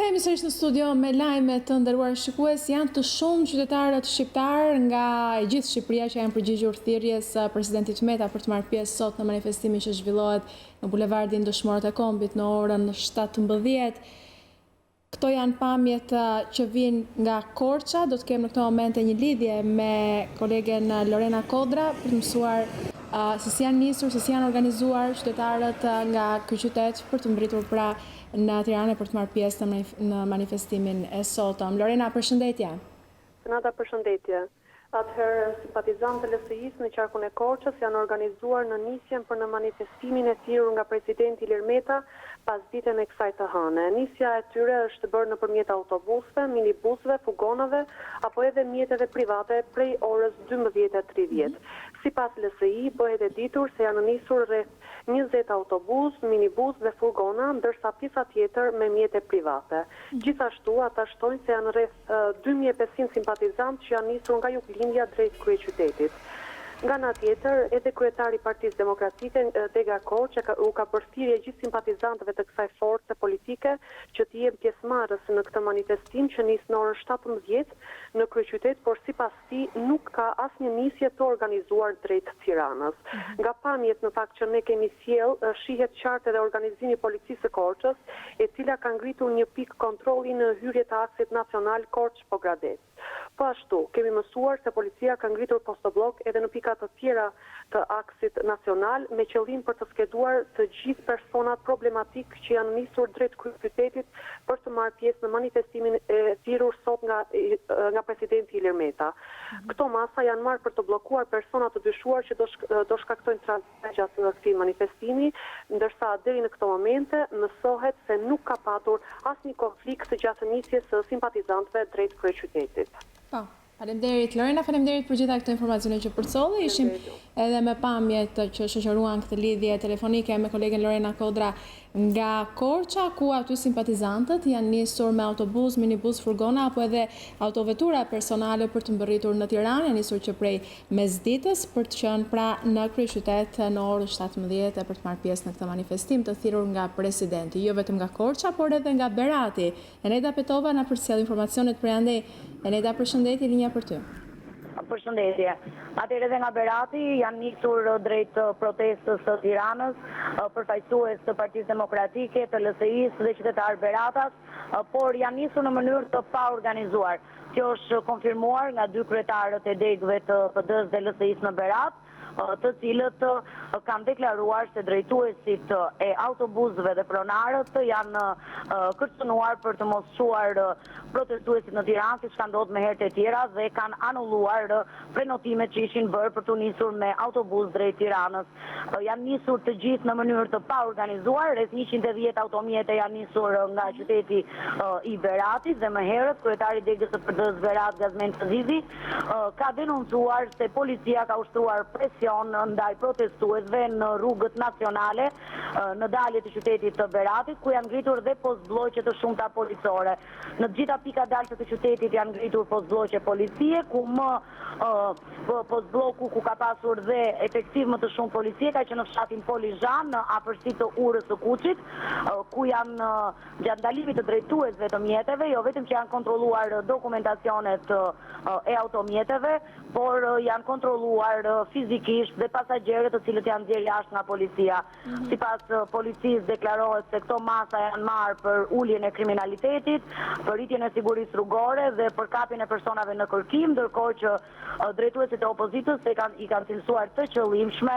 Kthehemi sërish në studio me lajme të nderuar shikues. Janë të shumë qytetarët shqiptar nga e gjithë Shqipëria që janë përgjigjur thirrjes Presidentit Meta për të marrë pjesë sot në manifestimin që zhvillohet në bulevardin Dëshmorët e Kombit në orën 17. Këto janë pamjet që vinë nga Korça. Do të kemë në këto momente një lidhje me kolegen Lorena Kodra për të mësuar se si janë nisur, se si janë organizuar qytetarët nga ky qytet për të mbërritur pra në Tiranë për të marrë pjesë në manifestimin e sotëm. Lorena, përshëndetje. Senata, përshëndetje. Atëherë, simpatizantë të LSI-s në qarkun e Korçës janë organizuar në nisjen për në manifestimin e thirrur nga Presidenti Ilir Meta pasdites e kësaj të hëne. Nisja e tyre është bërë nëpërmjet autobusëve, minibusëve, fugonave apo edhe mjeteve private prej orës 12:30. Sipas LSI, bëhet e ditur se janë nisur rreth 20 autobus, minibus dhe furgona, ndërsa pjesa tjetër me mjete private. Gjithashtu, ata shtojnë se janë rreth 2500 simpatizantë që janë nisur nga juglindja drejt kryeqytetit. Nga ana tjetër, edhe kryetari i Partisë Demokratike Dega Korçë u ka bërë thirrje gjithë simpatizantëve të kësaj force politike që të jenë pjesëmarrës në këtë manifestim që nis në orën 17 në kryeqytet, por sipas tij nuk ka asnjë nisje të organizuar drejt Tiranës. Nga pamjet në fakt që ne kemi sjell, shihet qartë edhe organizimi i policisë së Korçës, e cila ka ngritur një pikë kontrolli në hyrje të aksit nacional Korçë-Pogradec. Po ashtu, kemi mësuar se policia ka ngritur postoblok edhe në pika të tjera të aksit nacional me qëllim për të skeduar të gjithë personat problematik që janë nisur drejt kryeqytetit për të marrë pjesë në manifestimin e thirrur sot nga Presidenti Ilir Meta. Këto masa janë marrë për të bllokuar persona të dyshuar që do shkaktojnë transport gjatë këtij manifestimi, ndërsa deri në këto momente mësohet se nuk ka patur asnjë konflikt gjatë nisjes së simpatizantëve drejt kryeqytetit. Po. Faleminderit Lorena, faleminderit për gjitha këto informacione që përcolli. Ishim edhe me pamjet që shoqëruan këtë lidhje telefonike me kolegen Lorena Kodra nga Korça, ku aty simpatizantët janë nisur me autobus, minibus, furgona apo edhe autovetura personale për të mbërritur në Tiranë, janë nisur që prej mesdites për të qenë pra në kryeqytet në orën 17 për të marrë pjesë në këtë manifestim të thirrur nga presidenti, jo vetëm nga Korça, por edhe nga Berati. Eneda Petova na përcjell informacionet për ande. Eneda, përshëndetje, linja për ty. Përshëndetje. Atëherë edhe nga Berati janë nisur drejt protestës së Tiranës, përfaqësues të Partisë Demokratike, të LSI-s dhe qytetarë Beratas, por janë nisur në mënyrë të paorganizuar. Kjo është konfirmuar nga dy kryetarët e degëve të PD-s dhe LSI-s në Berat, të cilët kanë deklaruar se drejtuesit e autobusëve dhe pronarët janë kërcënuar për të mos çuar protestuesit në Tiranë, siç ka ndodhur me herët e tjera, dhe kanë anulluar prenotimet që ishin bërë për të nisur me autobus drejt Tiranës. Janë nisur të gjithë në mënyrë të paorganizuar, rreth 110 automjete janë nisur nga qyteti i Beratit dhe më herët kryetari i degës së PD-s Berat Gazmen Kazizi ka denoncuar se policia ka ushtruar presion ndaj protestuesve në rrugët nacionale në dalje të qytetit të Beratit, ku janë ngritur dhe postbllogje të shumta policore. Në të gjitha pikat dalse të qytetit janë ngritur postbllogje policie, ku postbloku ku ka pasur dhe efektiv më të shumë policie ka që në fshatin Polizhan në afërsi të urës së Kuçit, ku janë gjatë ndalimit të drejtuesve të mjeteve, jo vetëm që janë kontrolluar dokumentacionet e automjeteve, por janë kontrolluar fizikisht dhe pasagerët të cilët janë nxjerrë jashtë nga policia. Sipas policisë deklarohet se këto masa janë marrë për uljen e kriminalitetit, për rritjen e sigurisë rrugore dhe për kapjen e personave në kërkim, ndërkohë që drejtuesit e opozitës i kanë cilësuar të qëllimshme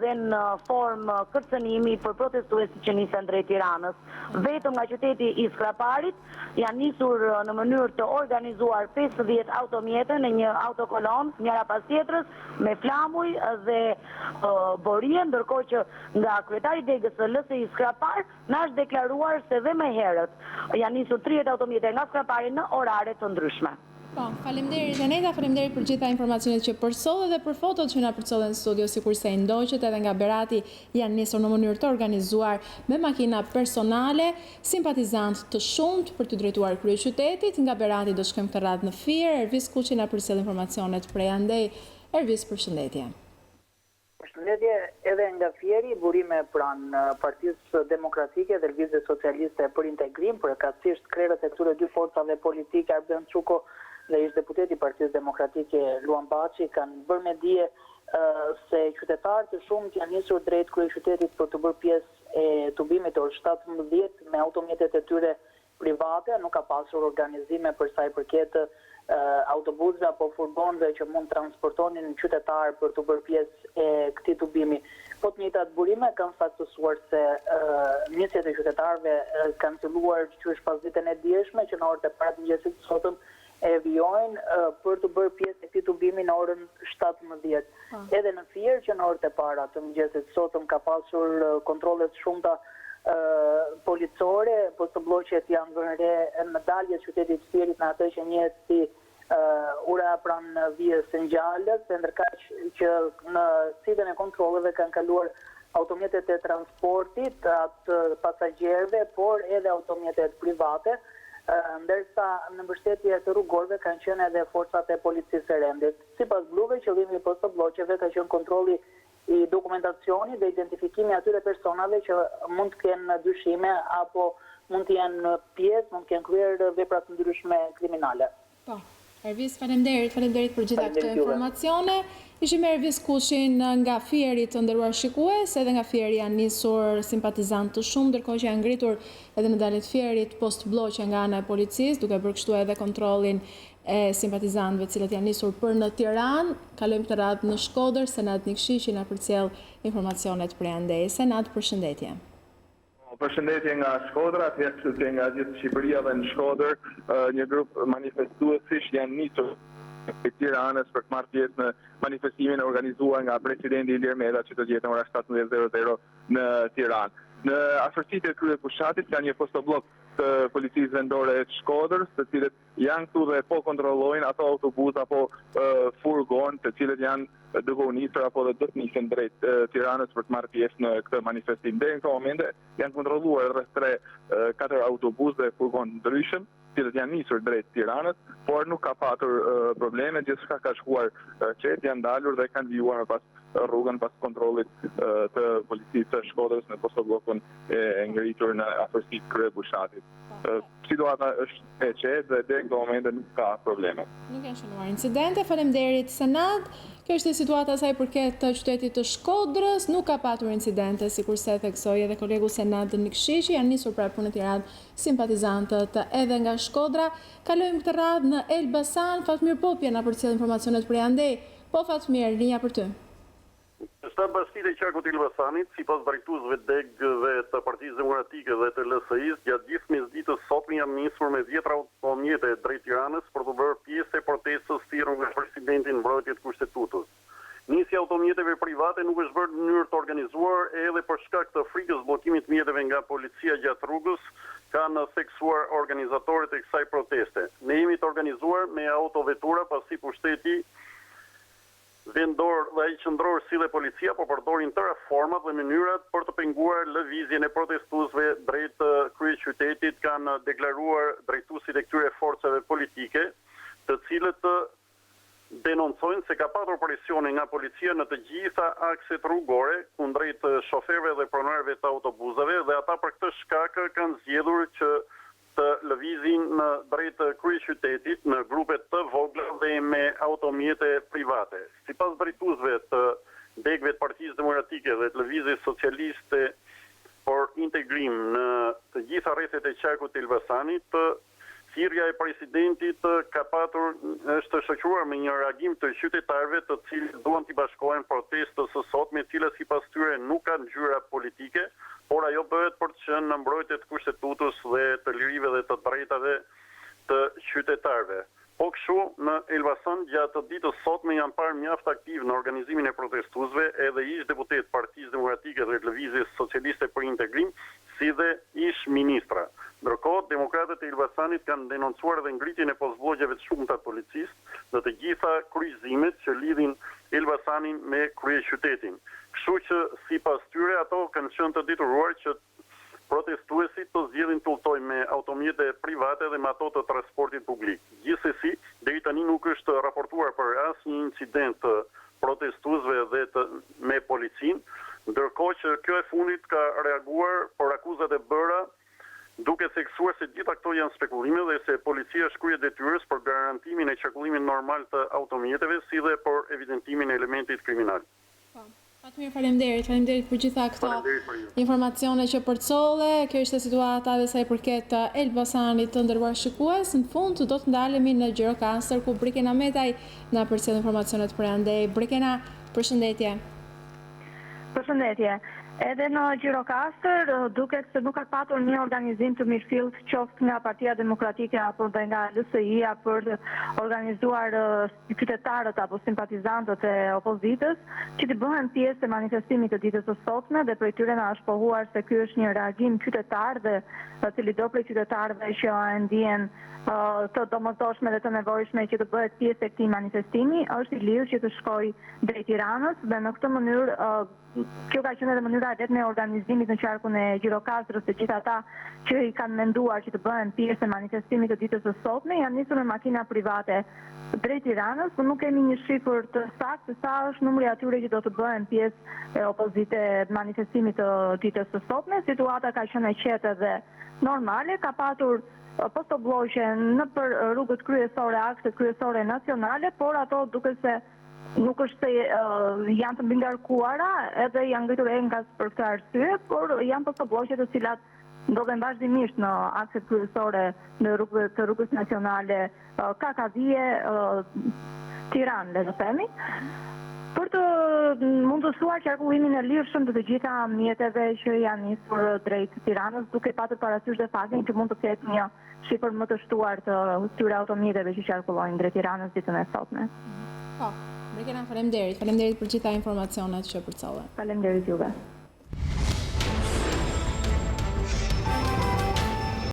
dhe në formë kërcënimi për protestuesit që nisen drejt Tiranës. Vetëm nga qyteti i Skraparit janë nisur në mënyrë të organizuar 50 automjete në një autokolon, njëra pas tjetrës, me flamuj dhe borije, ndërkohë që nga kryetari i degës së LSI Skrapar na është deklaruar se dhe më herët janë nisur 30 automjete nga Skrapari në orare të ndryshme. Po, faleminderit Eneda, faleminderit për gjitha informacionet që përsollet dhe për fotot që na përsollen në studio, sikurse i ndoqët edhe nga Berati janë nisur në mënyrë të organizuar me makina personale, simpatizantë të shumtë për të drejtuar kryeqytetit. Nga Berati do shkojmë këtë radhë në Fier. Ervis Kuçi na përcjell informacionet prej andej. Ervis, përshëndetje. Përshëndetje, edhe nga Fieri, burime pranë Partisë Demokratike dhe Lëvizjes Socialiste për Integrim, përkatësisht krerët e këtyre dy forcave politike, Arben Çuko dhe ish deputeti i Partisë Demokratike Luan Baçi, kanë bërë me dije se qytetarë të shumtë janë nisur drejt kryeqytetit për të bërë pjesë e tubimit orë 17 me automjetet e tyre private, nuk ka pasur organizime për sa i përket autobusëve apo furgonëve që mund transportonin qytetarë për të bërë pjesë e këtij tubimi. Po të njëjtat burime kanë saktësuar se nisjet e qytetarëve kanë filluar qysh pas ditën e dieshme që në orët e para të mëngjesit sotëm e vijojnë për të bërë pjesë e këtij tubimi në orën 17. Edhe në Fier që në orët e para të mëngjesit sotëm ka pasur kontrolle të shumta policore, po të bloqet janë vënë re në dalje të qytetit Fierit në atë që njihet si ura pranë vijës së Ngjallës, ndërkaq që në sitën e kontrolleve kanë kaluar automjetet e transportit, atë pasagjerëve, por edhe automjetet private, ndërsa në mbështetje të rrugorëve kanë qenë edhe forcat e policisë së rendit. Sipas bluve, qëllimi i postobloqeve ka qenë kontrolli i dokumentacioni dhe identifikimi atyre personave që mund të kenë dyshime apo mund të jenë pjesë, mund të kenë kryer vepra të ndryshme kriminale. Po, Ervis, faleminderit për gjitha këto informacione. Ishim Ervis Kushin nga Fieri të nderuar shikues, edhe nga Fieri janë nisur simpatizantë të shumë, ndërkohë që janë ngritur edhe në daljet Fierit post bloqe nga ana e policisë, duke bërë kështu edhe kontrollin e simpatizantëve cilët janë nisur për në Tiranë. Kalojmë të radhë në Shkodër, Senat Nikëshishi na përcjell informacionet prej andej. Senat, përshëndetje. Përshëndetje nga Shkodra, përshëndetje nga gjithë Shqipëria dhe në Shkodër, një grup manifestuesish janë nisur në Tiranës për të marrë pjesë në manifestimin e organizuar nga Presidenti Ilir Meta që të gjetë në ora 17:00 në Tiranë. Në afërsitë e kryefushatit ka një postoblok të policisë vendore të Shkodrës, të cilët janë këtu dhe po kontrollojnë ato autobus apo furgon, të cilët janë duke u nisur apo do të nisen drejt Tiranës për të marrë pjesë në këtë manifestim. Deri në këtë moment janë kontrolluar rreth 3-4 autobus dhe furgon ndryshëm, të cilët janë nisur drejt Tiranës, por nuk ka patur probleme, gjithçka ka shkuar qetë, janë dalur dhe kanë vijuar pas rrugën pas kontrollit të policisë të Shkodrës në postoblokun e ngritur në afërsitë kryefushatit. Situata është e qetë dhe deri në këtë moment nuk ka probleme. Nuk janë shënuar incidente. Faleminderit Senat. Kjo është situata sa i përket të qytetit të Shkodrës, nuk ka patur incidente, sikurse theksoi edhe kolegu Senat Nikëshishi, janë nisur pra për në Tiranë simpatizantët edhe nga Shkodra. Kalojmë këtë radhë në Elbasan. Fatmir Popje na përcjell informacionet prej andej. Po Fatmir, linja për ty. Shtat bashkitë e qarkut të Elbasanit, sipas drejtuesve degëve të Partisë Demokratike dhe të LSI-s, gjatë gjithë mesditës sotme janë nisur me 10 automjete drejt Tiranës për të bërë pjesë e protestës thirrur nga presidentin mbrojtje të kushtetutës. Nisja automjeteve private nuk është bërë në mënyrë të organizuar edhe për shkak të frikës bllokimit të mjeteve nga policia gjatë rrugës, kanë theksuar organizatorët e kësaj proteste. Ne jemi të organizuar me autovetura pasi pushteti vendor dhe ai qendror si dhe policia po përdorin tëra format dhe mënyrat për të penguar lëvizjen e protestuesve drejt kryeqytetit, kanë deklaruar drejtuesit e këtyre forcave politike, të cilët denoncojnë se ka patur presione nga policia në të gjitha akset rrugore kundrejt shoferëve dhe pronarëve të autobusave dhe ata për këtë shkak kanë zgjedhur që të lëvizin në drejt kryeqytetit në grupe të vogla dhe me automjete private. Sipas drejtuesve të degëve të Partisë Demokratike dhe të Lëvizjes Socialiste për Integrim në të gjitha rrethet e qarkut të Elbasanit, thirrja e presidentit ka patur është shoqëruar me një reagim të qytetarëve të cilët duan të bashkohen protestës së sotme, e cila sipas tyre nuk ka ngjyra politike, por ajo bëhet për të qenë në mbrojtje të kushtetutës dhe të lirive dhe të drejtave të qytetarëve. Po kështu, në Elbasan gjatë ditës sotme janë parë mjaft aktiv në organizimin e protestuesve edhe ish deputet Partisë Demokratike dhe Lëvizjes Socialiste për Integrim, si dhe ish ministra. Ndërkohë, demokratët e Elbasanit kanë denoncuar edhe ngritjen e postbloqeve të shumta të policisë në të gjitha kryqëzimet që lidhin Elbasanin me kryeqytetin. Kështu që sipas tyre ato kanë qenë të detyruar që protestuesit të zgjedhin të udhtojnë me automjete private dhe me ato të transportit publik. Gjithsesi, deri tani nuk është raportuar për asnjë incident protestuesve dhe me policinë, ndërkohë që kjo e fundit ka reaguar për akuzat e bëra, duke theksuar se gjitha këto janë spekulime dhe se policia shkruaj detyrës për garantimin e qarkullimit normal të automjeteve, si dhe për evidentimin e elementit kriminal. Fatmir, faleminderit për gjitha këto informacione që përcolle. Kjo ishte situata dhe sa i përket Elbasanit, të nderuar shikues. Në fund do të ndalemi në Gjirokastër ku Presidenti Metaj na përcjell informacionet për ande. Brekena, përshëndetje. Përshëndetje. Edhe në Gjirokastër duket se nuk ka patur një organizim të mirëfillt qoftë nga Partia Demokratike apo nga LSI-a për organizuar qytetarët apo simpatizantët e opozitës që të bëhen pjesë e manifestimit të ditës së sotme, dhe prej tyre na është pohuar se ky është një reagim qytetar dhe cili do prej qytetarëve që e ndjen të domosdoshme dhe të nevojshme që të bëhet pjesë e këtij manifestimi, është i lirë që të shkojë drejt Tiranës, dhe në këtë mënyrë kjo ka qenë edhe mënyra e vetme e organizimit në qarkun e Gjirokastrës, të gjithë ata që i kanë menduar që të bëhen pjesë e manifestimit të ditës së sotme janë nisur me makina private drejt Tiranës, por nuk kemi një shifër të saktë se sa është numri atyre që do të bëhen pjesë e opozite manifestimit të ditës së sotme. Situata ka qenë e qetë dhe normale, ka patur postobllogje në për rrugët kryesore, akset kryesore nacionale, por ato duket se nuk është se janë të mbingarkuara, edhe janë ngritur engas për këtë arsye, por janë postobllogje të cilat ndodhen vazhdimisht në akset kryesore në rrugës nacionale Kakavie, Tiranë, le të themi, për të mundësuar qarkullimin e lirshëm të gjitha mjeteve që janë nisur drejt Tiranës, duke patur parasysh dhe faktin që mund të ketë një shifër më të shtuar të këtyre automjeteve që qarkullojnë drejt Tiranës ditën e sotme. Po, Brekena, faleminderit për gjitha informacionet që përcolle. Faleminderit juve.